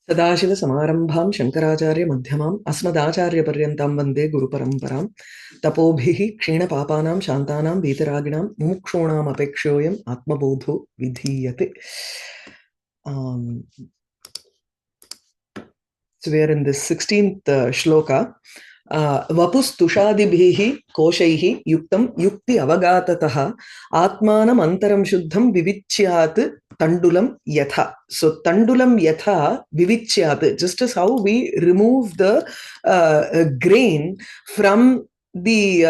Sadashiva Samarambham Śaṅkarāchārya Madhyamam Asmadāchārya Paryantam Vande Guru Paramparam Tapobhihi Kshina Papanam Shantanam Vetaraginam Mumukshonam Apekshoyam Atmabodho Vidhiyate. So we are in the 16th shloka. Vapustushadibhihi koshaihi yuktam yukti avagatataha atmanam antaram shuddham vivichyat tandulam yatha. So tandulam yatha vivichyat, just as how we remove the grain from the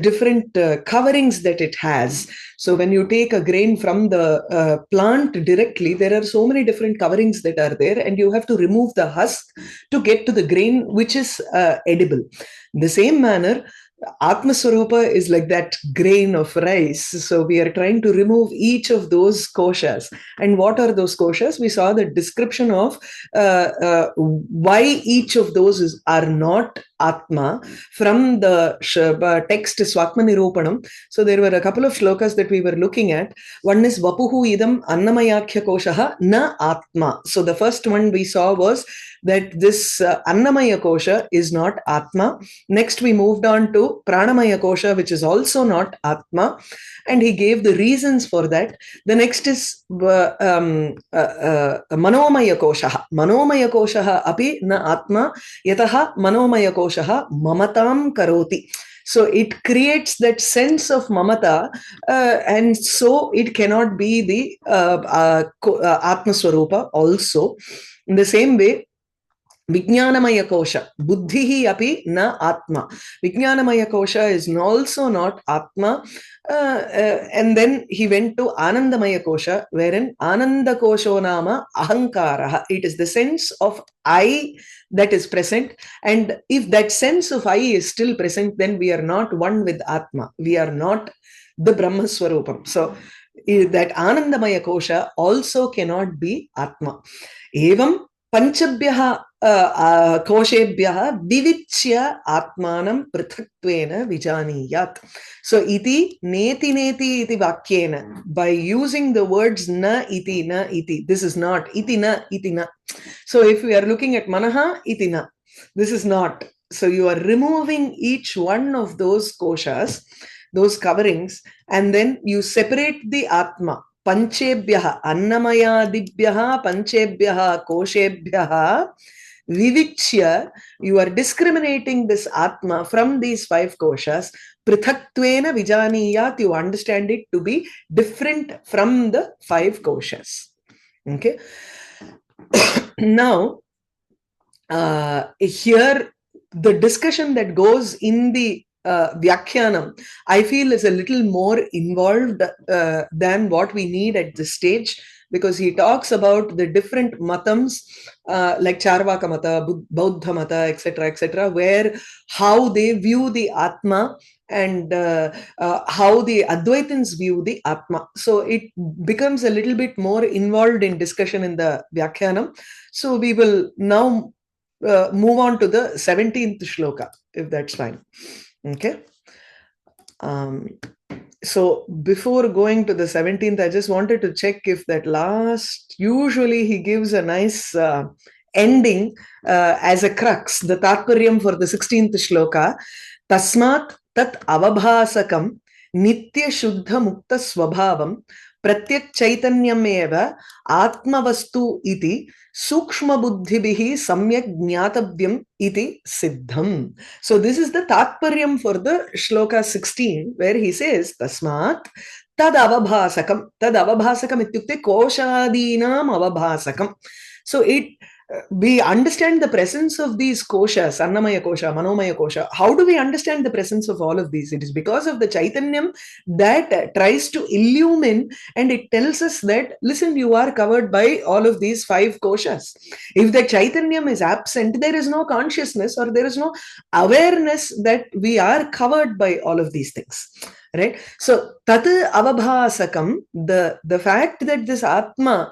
different coverings that it has. So when you take a grain from the plant directly, there are so many different coverings that are there, and you have to remove the husk to get to the grain which is edible. In the same manner, Atma Swarupa is like that grain of rice. So we are trying to remove each of those koshas. And what are those koshas? We saw the description of why each of those are not Atma from the text Swatma Nirupanam. So there were a couple of shlokas that we were looking at. One is Vapuhu idam Annamayakya koshaha na Atma. So the first one we saw was that this Annamaya kosha is not Atma. Next we moved on to Pranamaya kosha, which is also not Atma, and he gave the reasons for that. The next is Manomaya kosha. Manomaya kosha api na Atma yataha Manomaya kosha mamatam karoti. So it creates that sense of mamata, and so it cannot be the Atma Swarupa also. In the same way, Vijnanamaya kosha, buddhihi api na atma. Vijnanamaya kosha is also not atma. And then he went to Anandamaya kosha, wherein Ananda kosho nama ahankaraha. It is the sense of I that is present. And if that sense of I is still present, then we are not one with Atma. We are not the Brahma Swarupam. So that Anandamaya kosha also cannot be Atma. Evam Panchabhyaha koshebhyaha vivichya atmanam prithaktvena vijaniyat. So iti neti neti iti vakyena, by using the words na iti, this is not iti na. So if we are looking at manaha iti na, this is not. So you are removing each one of those koshas, those coverings, and then you separate the atma. Panchebhyaha, Annamayadibhyaha, Panchebhyaha, Koshebhyaha, Vivichya, you are discriminating this Atma from these five koshas. Prithaktvena Vijaniyat, you understand it to be different from the five koshas. Okay. Now, here, the discussion that goes in the Vyakhyanam, I feel is a little more involved than what we need at this stage, because he talks about the different matams like Charvaka Mata, Bauddha Mata, etc., where how they view the Atma and how the Advaitins view the Atma. So it becomes a little bit more involved in discussion in the Vyakhyanam. So we will now move on to the 17th shloka, if that's fine. Okay. So before going to the 17th, I just wanted to check if that last, usually he gives a nice ending as a crux, the Tatparyam for the 16th shloka. Tasmat tat avabhasakam nitya shuddha mukta swabhavam pratyak chaitanyam eva atmavastu iti sukshma buddhibhihi samyak jnatavyam iti siddham. So this is the Tatparyam for the shloka 16, where he says tasmat tad avabhasakam. Tad avabhasakam ityukte koshadinam avabhasakam. So we understand the presence of these koshas, Annamaya kosha, Manomaya kosha. How do we understand the presence of all of these? It is because of the Chaitanyam that tries to illumine, and it tells us that, listen, you are covered by all of these five koshas. If the Chaitanyam is absent, there is no consciousness or there is no awareness that we are covered by all of these things. Right? So, tat avabhasakam, the fact that this Atma,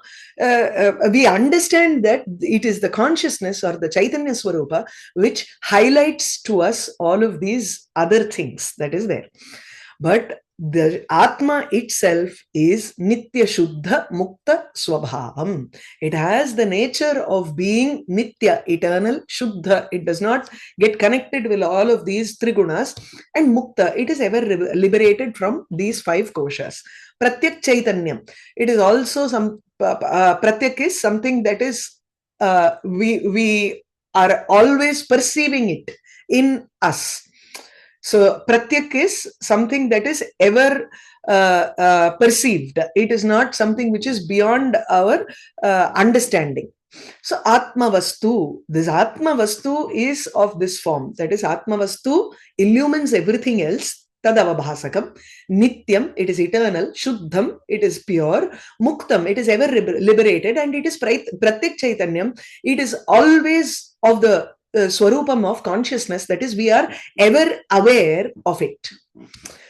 we understand that it is the consciousness or the Chaitanya Swarupa which highlights to us all of these other things that is there. But The Atma itself is Nitya Shuddha Mukta Swabhavam. It has the nature of being Nitya, eternal, Shuddha. It does not get connected with all of these trigunas. And Mukta, it is ever liberated from these five koshas. Pratyak Chaitanyam. It is also some, Pratyak is something that is, we are always perceiving it in us. So pratyak is something that is ever perceived. It is not something which is beyond our understanding. So Atma Vastu, this Atma Vastu is of this form. That is, Atma Vastu illumines everything else. Tadavabhasakam. Nityam, it is eternal. Shuddham, it is pure. Muktam, it is ever liberated. And it is Pratyak Chaitanyam. It is always of the Swarupam of consciousness, that is, we are ever aware of it.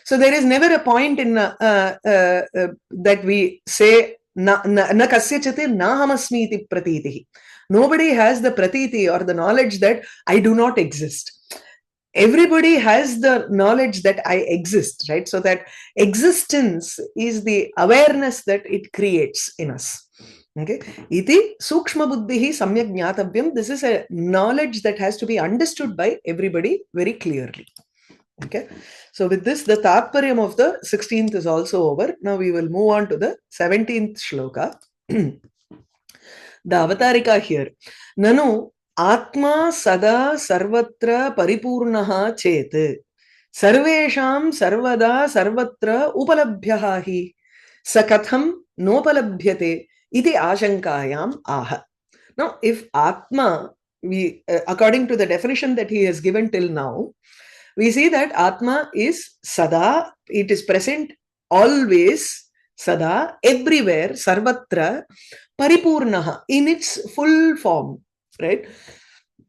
So there is never a point in that we say na kasyachati nahamasmi iti pratitihi. Nobody has the pratiti or the knowledge that I do not exist. Everybody has the knowledge that I exist, right? So that existence is the awareness that it creates in us. Okay, iti sukshma buddhihi samyak jnatavyam. This is a knowledge that has to be understood by everybody very clearly. Okay, so with this, the tatparyam of the 16th is also over. Now we will move on to the 17th shloka. The avatarika here. Nanu atma sada sarvatra paripurnaha chet sarvesham sarvada sarvatra upalabhyaha hi sakatham nopalabhyate iti ashankayam aha. Now, if Atma, we according to the definition that he has given till now, we see that Atma is Sada, it is present always, Sada, everywhere, Sarvatra, Paripurnaha, in its full form, right?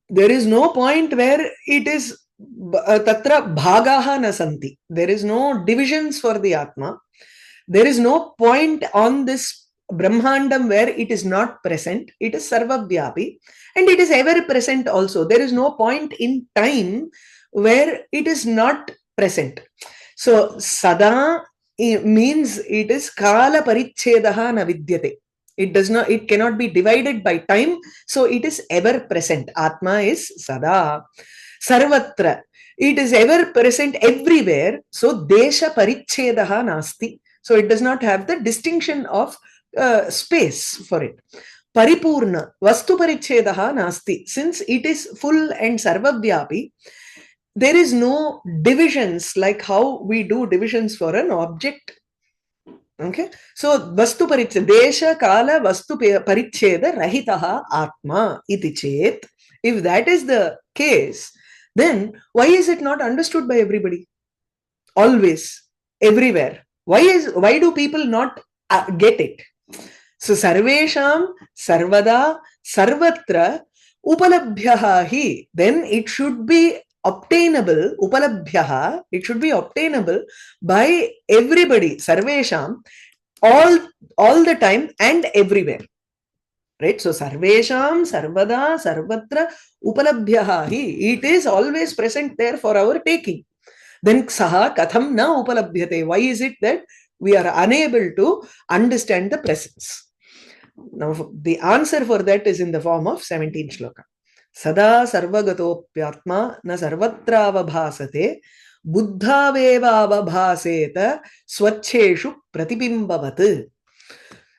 There is no point where it is Tatra Bhagaha Nasanti. There is no divisions for the Atma. There is no point on this Brahmandam where it is not present. It is Sarvavyapi and it is ever present also. There is no point in time where it is not present. So Sada means it is Kala Parichedaha na Vidyate. It does not, it cannot be divided by time. So it is ever present. Atma is Sada. Sarvatra, it is ever present everywhere. So Desha Parichedaha Nasti. So it does not have the distinction of space for it. Paripurna, Vastu Parichedaha Nasti. Since it is full and Sarvavyapi, there is no divisions like how we do divisions for an object. Okay, so Vastu Paricheda, Desha Kala Vastu Paricheda Rahitaha Atma iti chet. If that is the case, then why is it not understood by everybody? Always, everywhere. Why do people not get it? So Sarvesham Sarvada Sarvatra Upalabhyaha hi. Then it should be obtainable, Upalabhyaha, it should be obtainable by everybody, Sarvesham, all the time and everywhere. Right? So Sarvesham Sarvada Sarvatra Upalabhyaha hi. It is always present there for our taking. Then Saha Katham na Upalabhyate. Why is it that we are unable to understand the presence? Now, the answer for that is in the form of 17th shloka. Sada sarvagatopyatma na sarvatra avabhasate buddhaveva avabhaseta swacheshu pratibimbavat.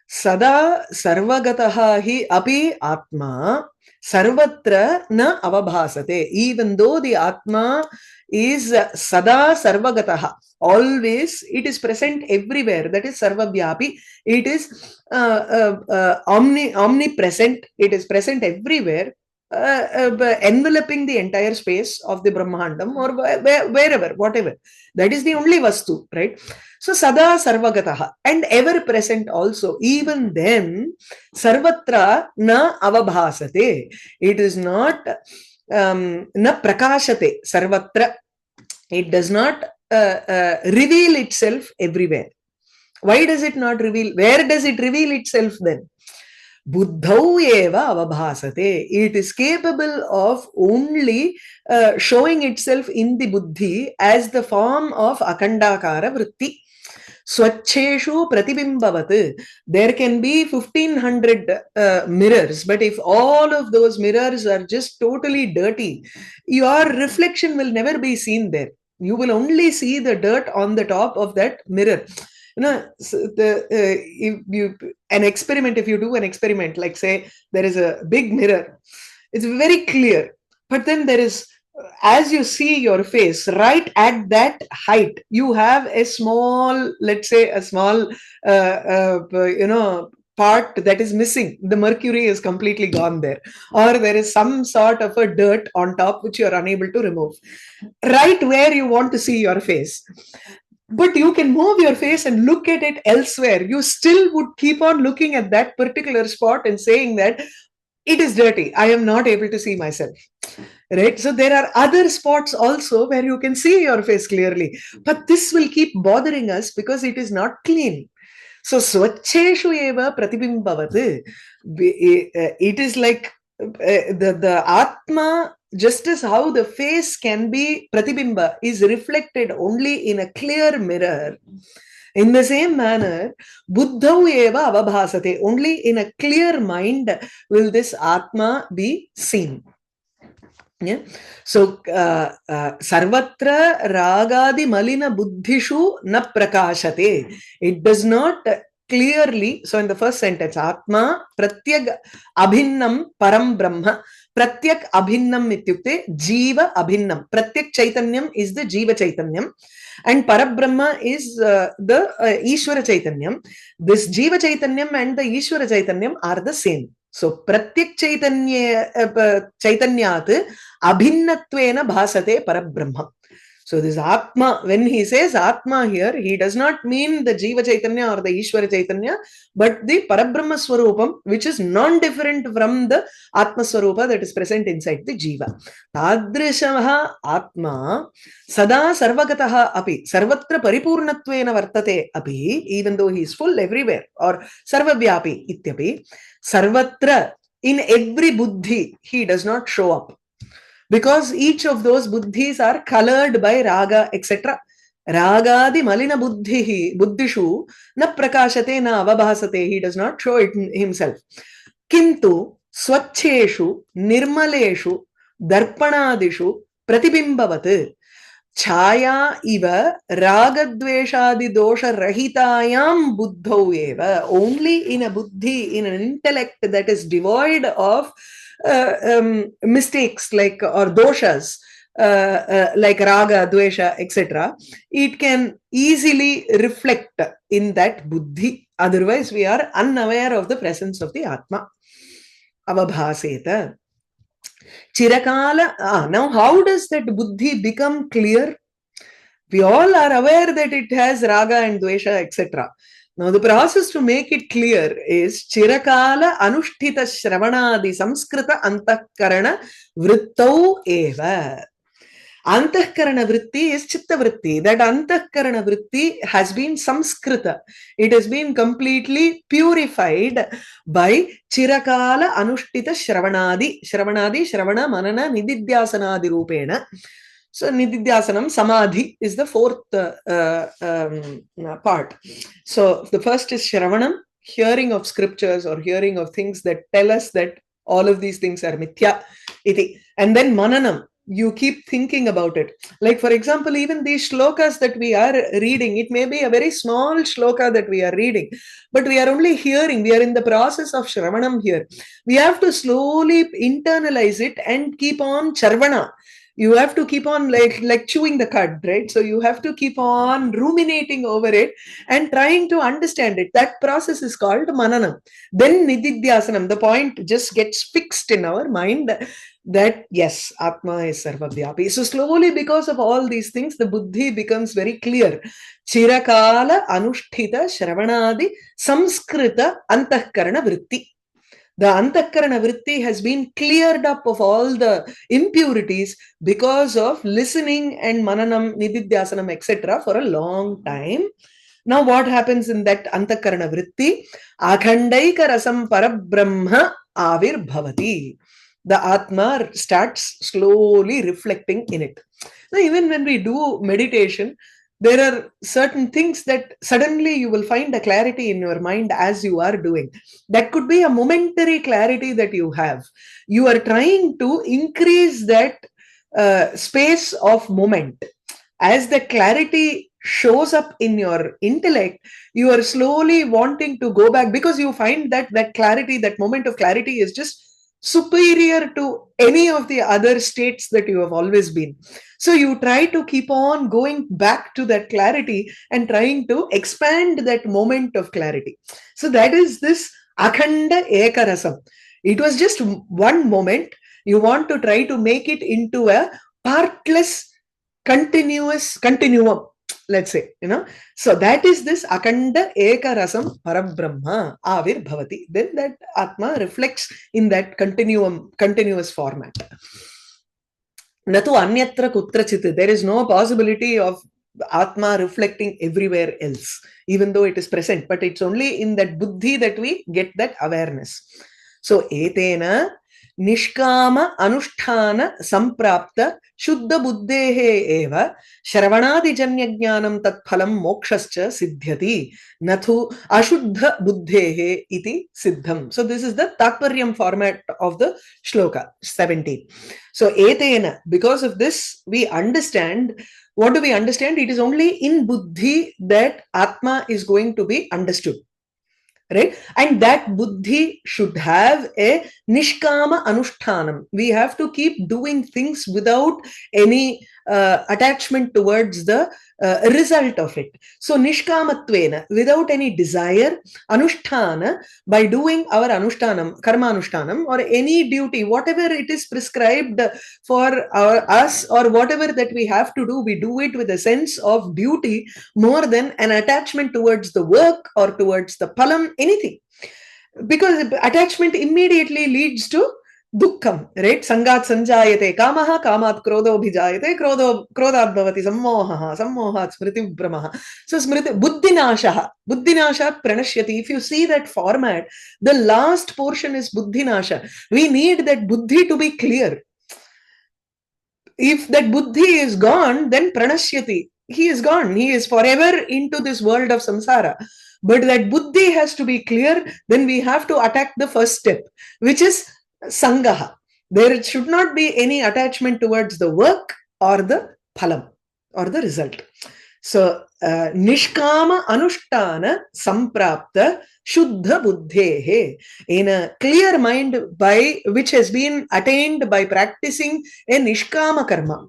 Sada sarvagataha hi api atma sarvatra na avabhasate. Even though the atma is sada sarvagataha, always it is present everywhere. That is sarvavyapi. It is omnipresent. It is present everywhere, enveloping the entire space of the Brahmandam or wherever, whatever. That is the only vastu, right? So sada sarvagataha, and ever present also. Even then, sarvatra na avabhasate. It is not na prakashate sarvatra. It does not reveal itself everywhere. Why does it not reveal? Where does it reveal itself then? Buddhau eva avabhasate. It is capable of only showing itself in the buddhi as the form of akandakara vritti. Swacheshu Pratibimbavat. There can be 1500 mirrors, but if all of those mirrors are just totally dirty, your reflection will never be seen there. You will only see the dirt on the top of that mirror. If you do an experiment, like say there is a big mirror, it's very clear, but then there is, as you see your face, right at that height, you have a small, let's say a small, part that is missing. The mercury is completely gone there, or there is some sort of a dirt on top which you are unable to remove, right where you want to see your face. But you can move your face and look at it elsewhere. You still would keep on looking at that particular spot and saying that it is dirty. I am not able to see myself. Right? So there are other spots also where you can see your face clearly. But this will keep bothering us because it is not clean. So swacheshu eva pratibimbavat. It is like the Atma, just as how the face can be pratibimba, is reflected only in a clear mirror. In the same manner, buddhau eva avabhasate. Only in a clear mind will this Atma be seen. Yeah. So, sarvatra ragadi malina buddhishu na prakashate. It does not clearly. So, in the first sentence, Atma pratyak abhinnam param brahma. Pratyak abhinnam ityukte jiva abhinnam. Pratyak chaitanyam is the jiva chaitanyam, and Parabrahma is the Ishvara chaitanyam. This jiva chaitanyam and the Ishvara chaitanyam are the same. So, pratyak chaitanyat abhinnatvena bhasate parabrahma. So, this Atma, when he says Atma here, he does not mean the Jiva Chaitanya or the Ishvara Chaitanya, but the Parabrahma Swarupam, which is non-different from the Atma Swarupa that is present inside the Jiva. Tadrishamaha Atma Sada Sarvagataha api Sarvatra Paripurnatvena Vartate api, even though he is full everywhere, or Sarvavyapi ityapi, Sarvatra, in every buddhi, he does not show up. Because each of those buddhis are colored by raga, etc. Ragadi malina buddhishu na prakashate na avabhasate. He does not show it himself. Kintu swacheshu nirmaleshu darpanadishu pratibimbavat chaya iva ragadveshadi dosha rahitayam buddhau eva. Only in a buddhi, in an intellect that is devoid of mistakes like or doshas like raga, dvesha, etc., it can easily reflect in that buddhi. Otherwise, we are unaware of the presence of the Atma. Avabhaseta. Chirakala. Now, how does that buddhi become clear? We all are aware that it has raga and dvesha, etc. Now, the process to make it clear is Chirakala Anushtita Shravanadi Samskrita Antahkarana Vrittau Eva. Antahkarana Vritti is Chitta Vritti. That Antahkarana Vritti has been Samskrita. It has been completely purified by Chirakala Anushtita Shravanadi. Shravanadi, Shravana, Manana, Nididhyasanadi Rupena. So, Nididhyasanam, Samadhi is the fourth part. So, the first is Shravanam, hearing of scriptures or hearing of things that tell us that all of these things are mithya. Iti. And then Mananam, you keep thinking about it. Like, for example, even these shlokas that we are reading, it may be a very small shloka that we are reading, but we are only hearing. We are in the process of Shravanam here. We have to slowly internalize it and keep on Charvana. You have to keep on like chewing the cud, right? So you have to keep on ruminating over it and trying to understand it. That process is called mananam. Then nididhyasanam, the point just gets fixed in our mind that yes, Atma is sarvavyapi. So slowly, because of all these things, the buddhi becomes very clear. Chirakala anushtita shravanadi samskrita antahkarana vritti. The Antahkarana Vritti has been cleared up of all the impurities because of listening and Mananam, Nididhyasanam, etc. for a long time. Now, what happens in that Antahkarana Vritti? Akhandaika rasam parabrahma avir bhavati. The Atma starts slowly reflecting in it. Now, even when we do meditation, There are certain things that suddenly you will find a clarity in your mind as you are doing. That could be a momentary clarity that you have. You are trying to increase that space of moment. As the clarity shows up in your intellect, you are slowly wanting to go back, because you find that that clarity, that moment of clarity, is just superior to any of the other states that you have always been. So you try to keep on going back to that clarity and trying to expand that moment of clarity. So that is this akhanda ekarasam. It was just one moment. You want to try to make it into a partless continuous continuum, let's say, so that is this akanda ekarasam parabrahma avirbhavati. Then that atma reflects in that continuous format. Natu anyatra kutrachit. There is no possibility of atma reflecting everywhere else, even though it is present, but it's only in that buddhi that we get that awareness. So etena निष्काम अनुष्ठान संप्राप्त शुद्ध बुद्धेः एव श्रवणादिजन्य ज्ञानं तत्फलं मोक्षश्च सिद्ध्यति न तु अशुद्ध बुद्धेः इति सिद्धम्. So this is the Tatparyam format of the shloka 17. So etena, because of this we understand. What do we understand? It is only in buddhi that atma is going to be understood. Right? And that buddhi should have a nishkama anushtanam. We have to keep doing things without any attachment towards the result of it. So nishkamatvena, without any desire, anushtana, by doing our anushtanam, karma anushtanam, or any duty, whatever it is prescribed for us, or whatever that we have to do, we do it with a sense of duty more than an attachment towards the work or towards the palam, anything. Because attachment immediately leads to dukkam, right? Sangat sanjayate kamaha, kamat krodho bhijayate, krodhat bhavati sammohaha, sammohat smriti brahmaha. So smriti, buddhinashaha, buddhinashat pranashyati. If you see that format, the last portion is buddhinasha. We need that buddhi to be clear. If that buddhi is gone, then pranashyati. He is gone. He is forever into this world of samsara. But that buddhi has to be clear. Then we have to attack the first step, which is sangaha. There should not be any attachment towards the work or the phalam or the result. So nishkama anushtana samprapta shuddha buddhehe, in a clear mind by which has been attained by practicing a nishkama karma.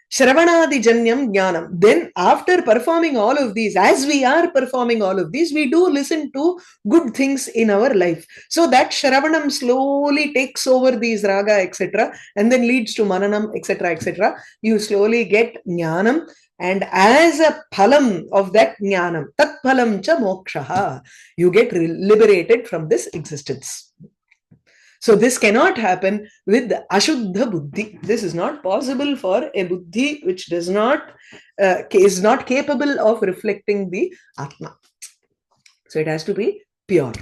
Shravanadi janyam jnanam. Then after performing all of these, as we are performing all of these, we do listen to good things in our life. So that shravanam slowly takes over these raga, etc., and then leads to mananam, etc., etc. You slowly get jnanam, and as a phalam of that jnanam, tat phalam cha mokshaha, you get liberated from this existence. So this cannot happen with ashuddha buddhi. This is not possible for a buddhi which does not is not capable of reflecting the atma. So it has to be pure.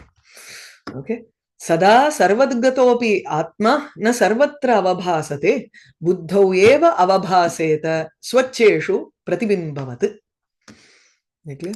Okay. Sada sarvadgatopi atma na sarvatra avabhasate buddhau eva avabhaseta swacheshu pratibimbavat. Clear?